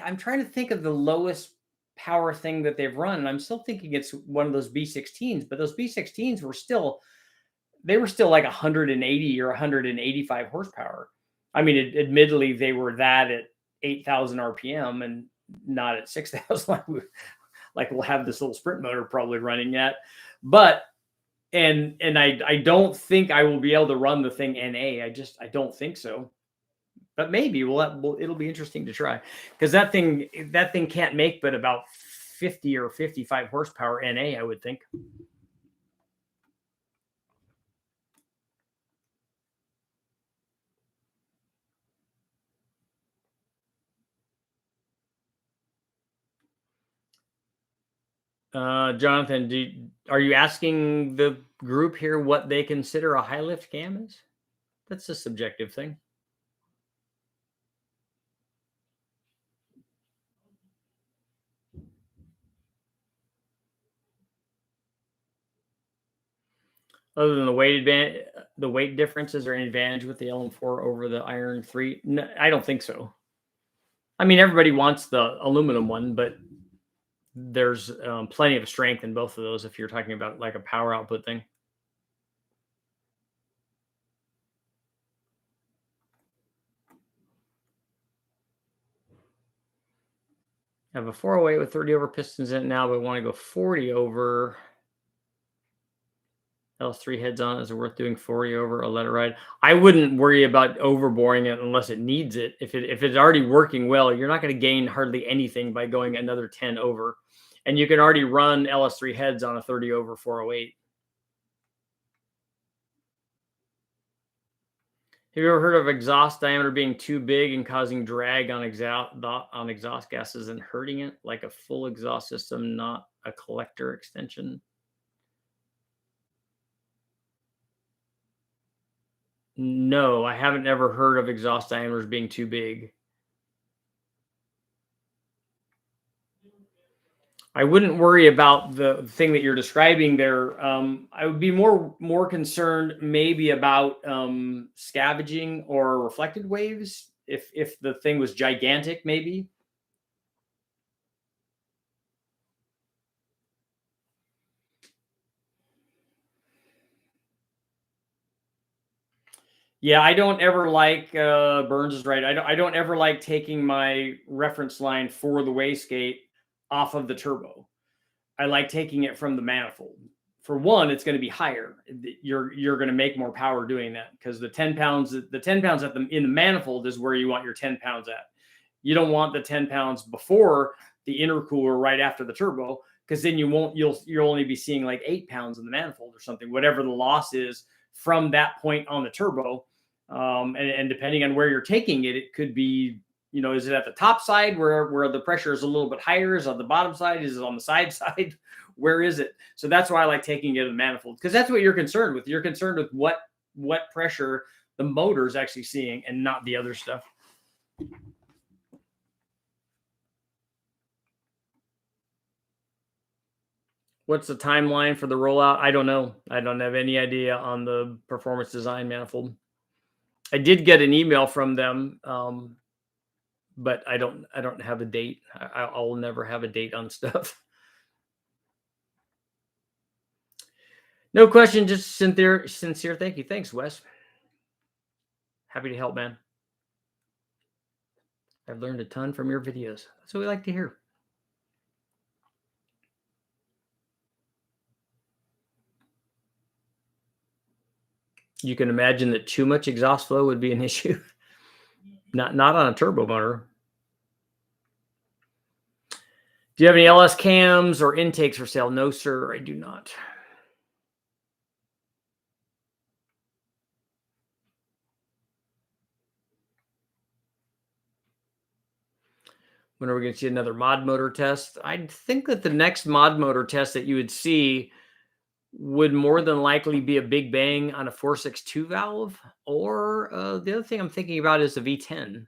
I'm trying to think of the lowest power thing that they've run, and I'm still thinking it's one of those B16s. But those B16s were still like 180 or 185 horsepower. I mean, admittedly, they were that at 8,000 RPM and not at 6,000 like we'll have this little sprint motor probably running at. But and I don't think I will be able to run the thing NA. I don't think so. But maybe it'll be interesting to try, because that thing can't make but about 50 or 55 horsepower NA, I would think. Jonathan, are you asking the group here what they consider a high lift cam is? That's a subjective thing. Other than the weight difference, is there any advantage with the LM4 over the Iron 3? No, I don't think so. I mean, everybody wants the aluminum one, but there's plenty of strength in both of those if you're talking about like a power output thing. I have a 408 with 30 over pistons in it now, but I want to go 40 over. LS3 heads on, is it worth doing 40 over or let it ride? I wouldn't worry about overboring it unless it needs it. If it's already working well, you're not going to gain hardly anything by going another 10 over. And you can already run LS3 heads on a 30 over 408. Have you ever heard of exhaust diameter being too big and causing drag on exhaust gases and hurting it, like a full exhaust system, not a collector extension? No, I haven't ever heard of exhaust diameters being too big. I wouldn't worry about the thing that you're describing there. I would be more concerned maybe about scavenging or reflected waves. If the thing was gigantic, maybe. Yeah, I don't ever like Burns is right. I don't ever like taking my reference line for the wastegate off of the turbo. I like taking it from the manifold. For one, it's going to be higher. You're going to make more power doing that because the 10 pounds in the manifold is where you want your 10 pounds at. You don't want the 10 pounds before the intercooler right after the turbo, because then you'll only be seeing like 8 pounds in the manifold or something, whatever the loss is from that point on the turbo. And depending on where you're taking it, it could be, is it at the top side where the pressure is a little bit higher? Is it on the bottom side? Is it on the side? Where is it? So that's why I like taking it in the manifold, because that's what you're concerned with. You're concerned with what pressure the motor is actually seeing and not the other stuff. What's the timeline for the rollout? I don't know. I don't have any idea on the performance design manifold. I did get an email from them, but I don't have a date. I'll never have a date on stuff. No question, just sincere thank you. Thanks, Wes. Happy to help, man. I've learned a ton from your videos. That's what we like to hear. You can imagine that too much exhaust flow would be an issue. Not on a turbo motor. Do you have any LS cams or intakes for sale? No, sir, I do not. When are we going to see another mod motor test? I think that the next mod motor test that you would see would more than likely be a big bang on a 462 valve, or the other thing I'm thinking about is a V10.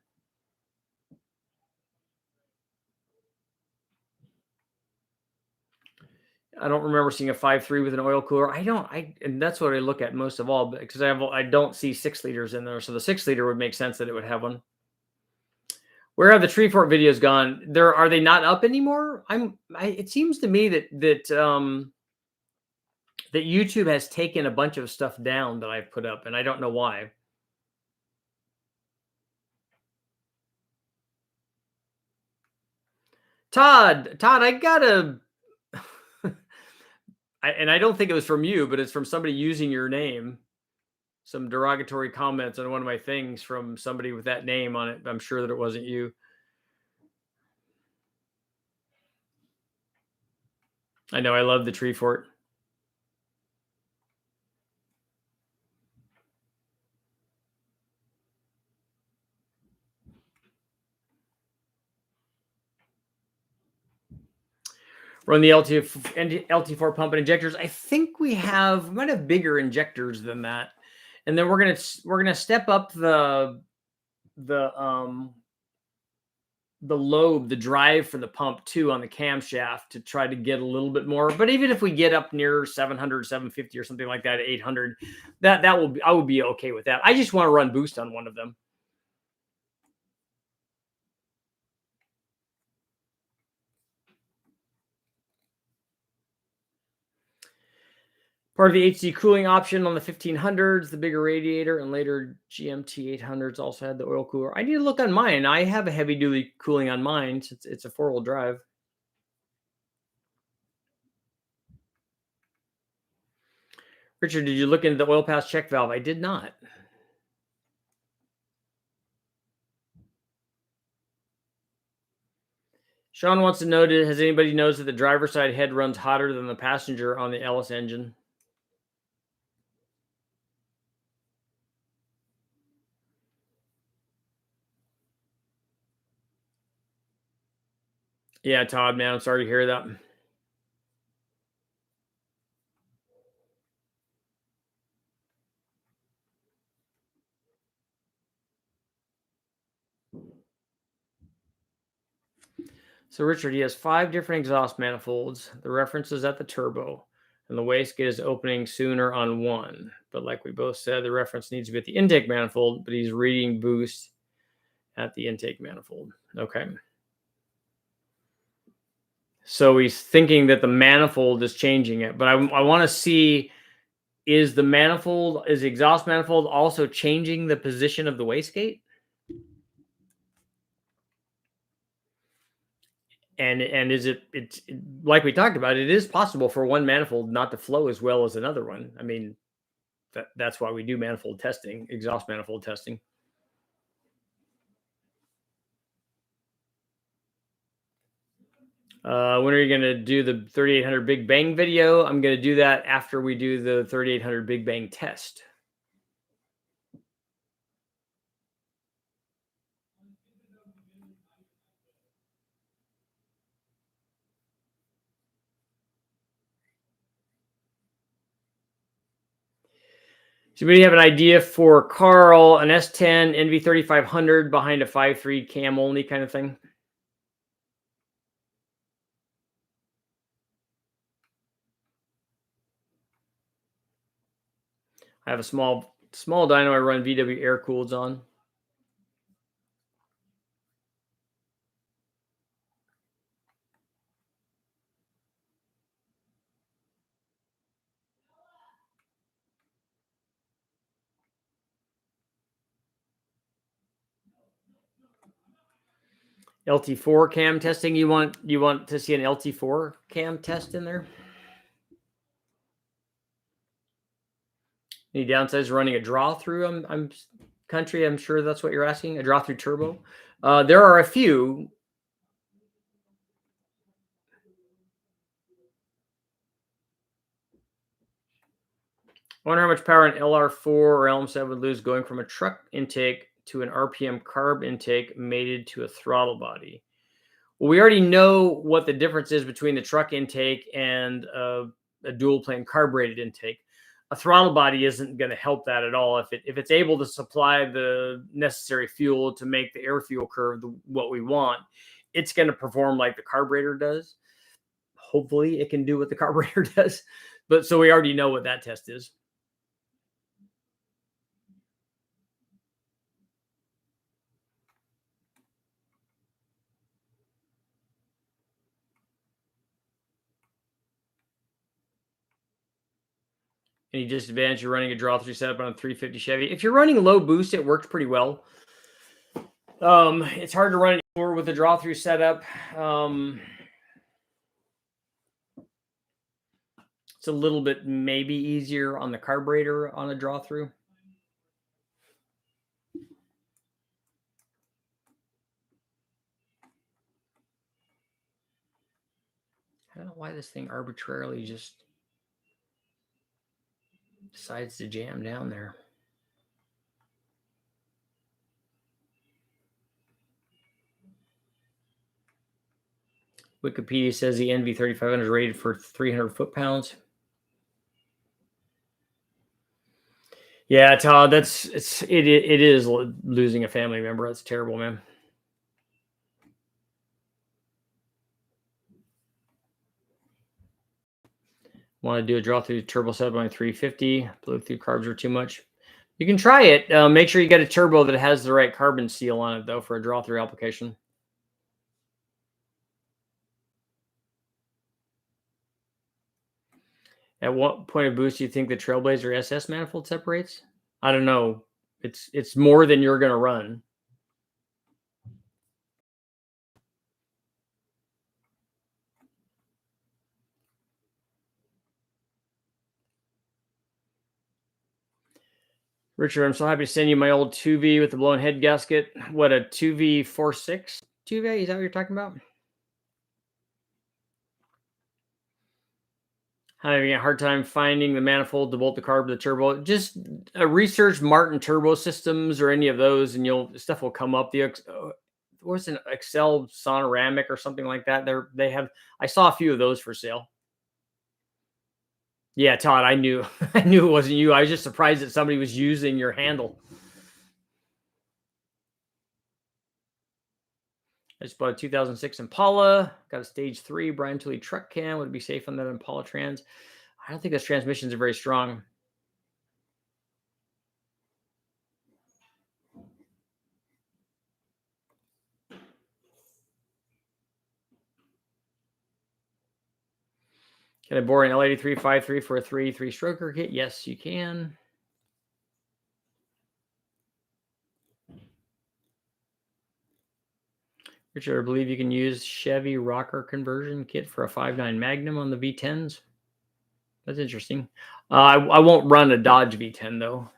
I don't remember seeing a 5.3 with an oil cooler. And that's what I look at most of all, because I don't see 6 liters in there. So the 6 liter would make sense that it would have one. Where have the tree fort videos gone? Are they not up anymore? It seems to me that YouTube has taken a bunch of stuff down that I've put up, and I don't know why. Todd, I gotta. And I don't think it was from you, but it's from somebody using your name. Some derogatory comments on one of my things from somebody with that name on it. I'm sure that it wasn't you. I know. I love the tree fort. Run the LT4 pump and injectors. I think we might have bigger injectors than that, and then we're gonna step up the lobe, the drive for the pump too on the camshaft to try to get a little bit more. But even if we get up near 700, 750 or something like that, 800, I would be okay with that. I just want to run boost on one of them. Part of the HC cooling option on the 1500s, the bigger radiator, and later GMT 800s also had the oil cooler. I need to look on mine. I have a heavy duty cooling on mine. It's a 4-wheel drive. Richard, did you look into the oil pass check valve? I did not. Sean wants to know, has anybody noticed that the driver's side head runs hotter than the passenger on the Ellis engine? Yeah, Todd, man, I'm sorry to hear that. So Richard, he has 5 different exhaust manifolds. The reference is at the turbo, and the wastegate is opening sooner on one. But like we both said, the reference needs to be at the intake manifold, but he's reading boost at the intake manifold. Okay. So he's thinking that the manifold is changing it, but I want to see, is the exhaust manifold also changing the position of the wastegate? And is it's like we talked about, it is possible for one manifold not to flow as well as another one. I mean, that's why we do manifold testing, exhaust manifold testing. When are you going to do the 3800 Big Bang video? I'm going to do that after we do the 3800 Big Bang test. So we have an idea for Carl, an S10 NV3500 behind a 5.3 cam only kind of thing. I have a small dyno I run VW air cooleds on. LT4 cam testing. You want to see an LT4 cam test in there? Any downsides running a draw through? I'm country. I'm sure that's what you're asking. A draw through turbo. There are a few. I wonder how much power an LR4 or LM7 would lose going from a truck intake to an RPM carb intake mated to a throttle body. Well, we already know what the difference is between the truck intake and a dual plane carbureted intake. A throttle body isn't going to help that at all. If it's able to supply the necessary fuel to make the air fuel curve what we want, it's going to perform like the carburetor does. Hopefully, it can do what the carburetor does. But so we already know what that test is. Any disadvantage you're running a draw through setup on a 350 Chevy? If you're running low boost, it works pretty well. It's hard to run it with a draw through setup. It's a little bit maybe easier on the carburetor on a draw through. I don't know why this thing arbitrarily just decides to jam down there. Wikipedia says the NV3500 is rated for 300 foot-pounds. Yeah, Todd, it is losing a family member. That's terrible, man. Want to do a draw through turbo setup on 350? Blew through carbs are too much. You can try it. Make sure you get a turbo that has the right carbon seal on it, though, for a draw through application. At what point of boost do you think the Trailblazer SS manifold separates? I don't know. It's more than you're going to run. Richard, I'm so happy to send you my old 2V with the blown head gasket. What, a 2V46 2V? Is that what you're talking about? Having a hard time finding the manifold to bolt the carb to the turbo. Just research Martin Turbo Systems or any of those, and stuff will come up. What's an Excel Sonoramic or something like that? They have. I saw a few of those for sale. Yeah, Todd, I knew I knew it wasn't you. I was just surprised that somebody was using your handle. I just bought a 2006 Impala. Got a stage 3 Brian Tooley truck cam. Would it be safe on that Impala trans? I don't think those transmissions are very strong. Can I bore an L8353 for a 3 stroker kit? Yes, you can. Richard, I believe you can use Chevy rocker conversion kit for a 5.9 Magnum on the V10s. That's interesting. I won't run a Dodge V10 though.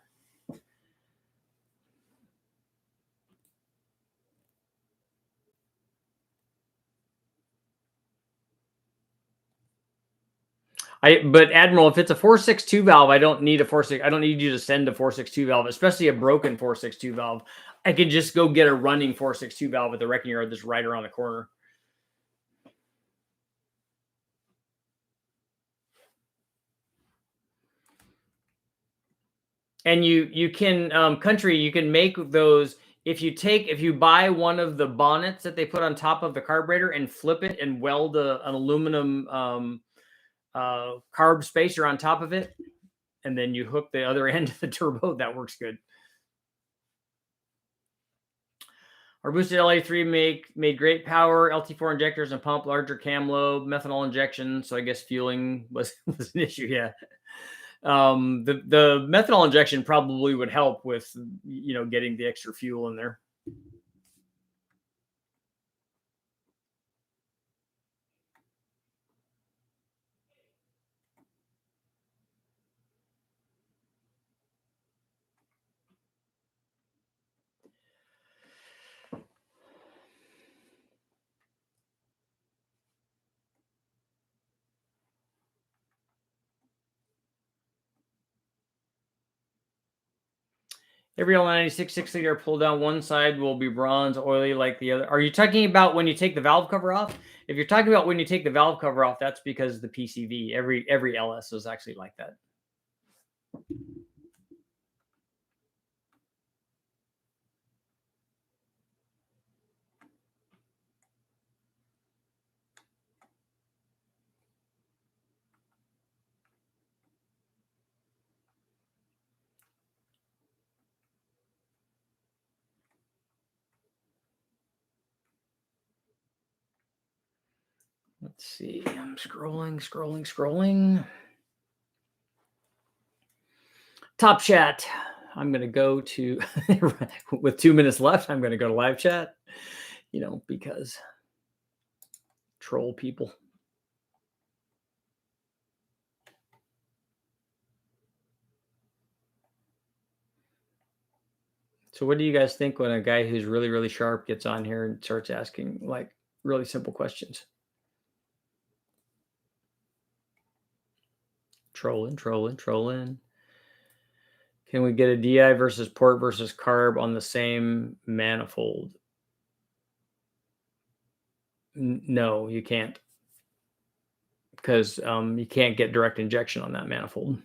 But Admiral, if it's a 462 valve, I don't need a 46. I don't need you to send a 462 valve, especially a broken 462 valve. I can just go get a running 462 valve at the wrecking yard that's right around the corner. And you can country, you can make those if you buy one of the bonnets that they put on top of the carburetor and flip it and weld an aluminum carb spacer on top of it, and then you hook the other end of the turbo. That works good. Our boosted LA3 made great power, LT4 injectors and pump, larger cam lobe, methanol injection. So I guess fueling was an issue. Yeah. The methanol injection probably would help with, getting the extra fuel in there. Every L96 6-liter pull down one side will be bronze, oily like the other. Are you talking about when you take the valve cover off? If you're talking about when you take the valve cover off, that's because of the PCV. Every LS is actually like that. Let's see. I'm scrolling. Top chat. I'm going to go to, with 2 minutes left, I'm going to go to live chat, because troll people. So what do you guys think when a guy who's really, really sharp gets on here and starts asking like really simple questions? Trolling. Can we get a DI versus port versus carb on the same manifold? No, you can't. Because you can't get direct injection on that manifold.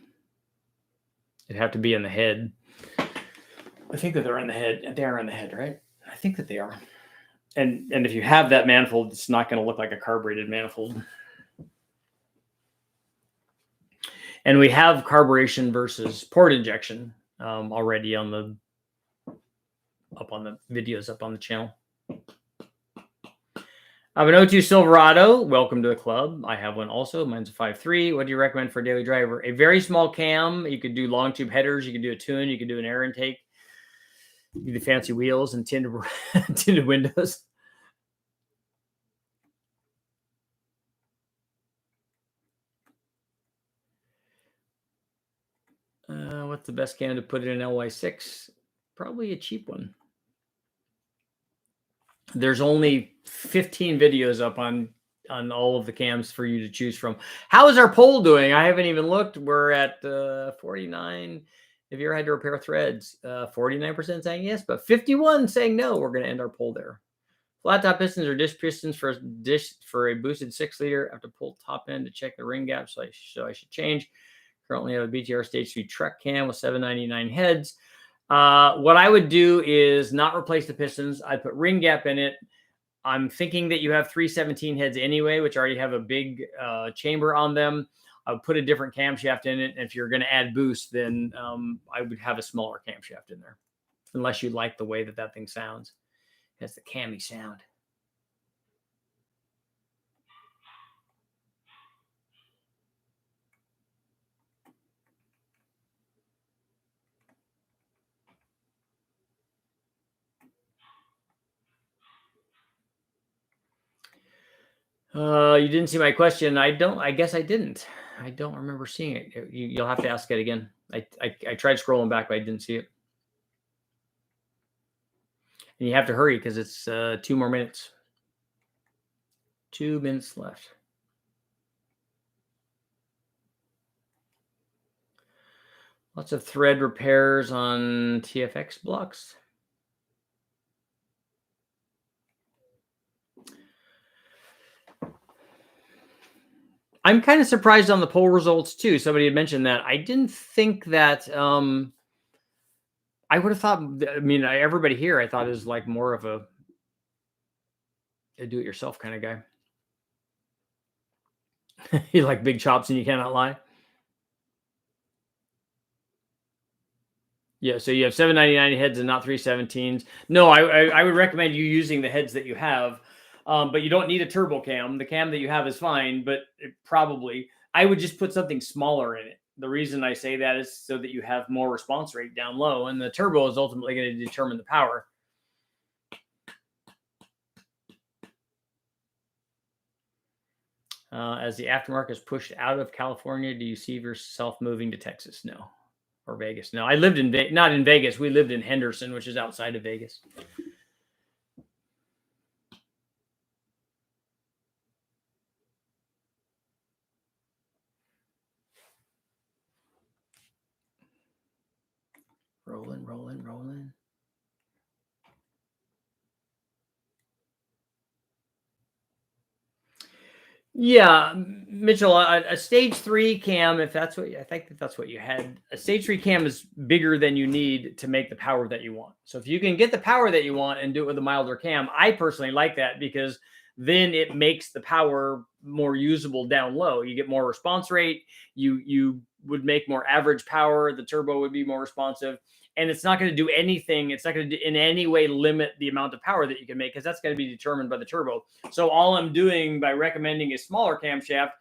It'd have to be in the head. I think that they're in the head. They are in the head, right? I think that they are. And if you have that manifold, it's not going to look like a carbureted manifold. And we have carburation versus port injection already up on the videos up on the channel. I have an 02 Silverado. Welcome to the club. I have one also. Mine's a 5.3. What do you recommend for a daily driver? A very small cam. You could do long tube headers. You could do a tune. You could do an air intake. You could do fancy wheels and tinted windows. What's the best cam to put in an LY6? Probably a cheap one. There's only 15 videos up on all of the cams for you to choose from. How is our poll doing? I haven't even looked. We're at 49. Have you ever had to repair threads? 49% saying yes, but 51 saying no. We're going to end our poll there. Flat top pistons or dish pistons for a boosted 6-liter. I have to pull top end to check the ring gap, so I should change. Currently have a BTR Stage 3 truck cam with 799 heads. What I would do is not replace the pistons. I'd put ring gap in it. I'm thinking that you have 317 heads anyway, which already have a big chamber on them. I would put a different camshaft in it. And if you're going to add boost, then I would have a smaller camshaft in there, unless you like the way that thing sounds. It has the cammy sound. You didn't see my question. I guess I didn't. I don't remember seeing it. You'll have to ask it again. I tried scrolling back, but I didn't see it. And you have to hurry because it's 2 more minutes. 2 minutes left. Lots of thread repairs on TFX blocks. I'm kind of surprised on the poll results too. Somebody had mentioned that. I didn't think that. I would have thought. I mean, everybody here, I thought, is like more of a do-it-yourself kind of guy. You like big chops and you cannot lie. Yeah, so you have 799 heads and not 317s. No, I would recommend you using the heads that you have, but you don't need a turbo cam. The cam that you have is fine, but I would just put something smaller in it. The reason I say that is so that you have more response rate down low, and the turbo is ultimately going to determine the power. As the aftermarket is pushed out of California, do you see yourself moving to Texas? No. Or Vegas. No, I lived not in Vegas. We lived in Henderson, which is outside of Vegas. Rolling. Yeah, Mitchell, a stage 3 cam, if that's what I think that's what you had. A stage 3 cam is bigger than you need to make the power that you want. So if you can get the power that you want and do it with a milder cam, I personally like that because then it makes the power more usable down low. You get more response rate. You would make more average power. The turbo would be more responsive. And it's not going to do anything. It's not going to in any way limit the amount of power that you can make because that's going to be determined by the turbo. So all I'm doing by recommending a smaller camshaft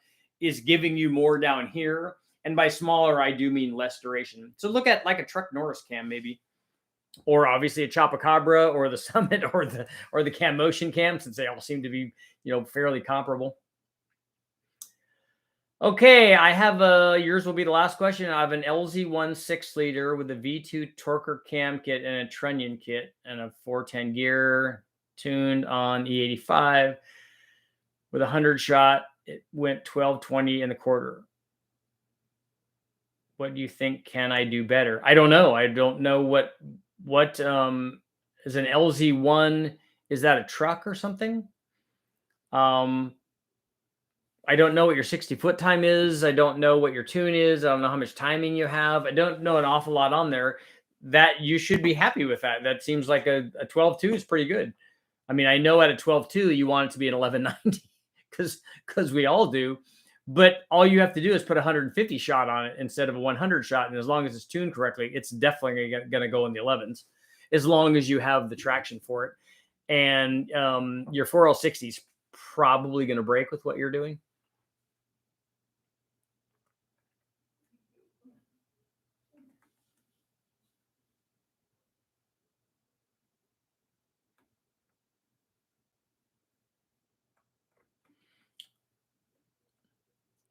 is giving you more down here. And by smaller, I do mean less duration. So look at like a Truck Norris cam maybe, or obviously a Chupacabra or the Summit or the Cam Motion cam, since they all seem to be fairly comparable. Okay, I have yours will be the last question. I have an LZ1 6-liter with a V2 Torker cam kit and a trunnion kit and a 410 gear tuned on E85 with a 100 shot. It went 1220 in the quarter. What do you think? Can I do better? I don't know. I don't know what is an LZ1. Is that a truck or something? I don't know what your 60-foot time is. I don't know what your tune is. I don't know how much timing you have. I don't know an awful lot on there. That you should be happy with that. That seems like a 12.2 is pretty good. I mean, I know at a 12.2 you want it to be an 1190 because we all do. But all you have to do is put a 150 shot on it instead of a 100 shot. And as long as it's tuned correctly, it's definitely going to go in the 11s as long as you have the traction for it. And your 4L60 is probably going to break with what you're doing.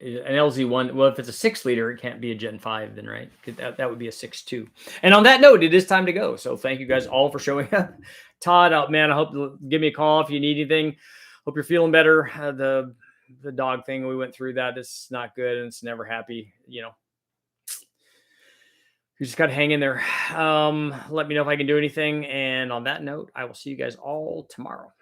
an LZ1. Well, if it's a 6-liter, it can't be a Gen 5 then, right? That would be a 6.2. And on that note, it is time to go. So thank you guys all for showing up. Todd, man, I hope you'll give me a call if you need anything. Hope you're feeling better. The dog thing, we went through that. It's not good and it's never happy. You just got to hang in there. Let me know if I can do anything. And on that note, I will see you guys all tomorrow.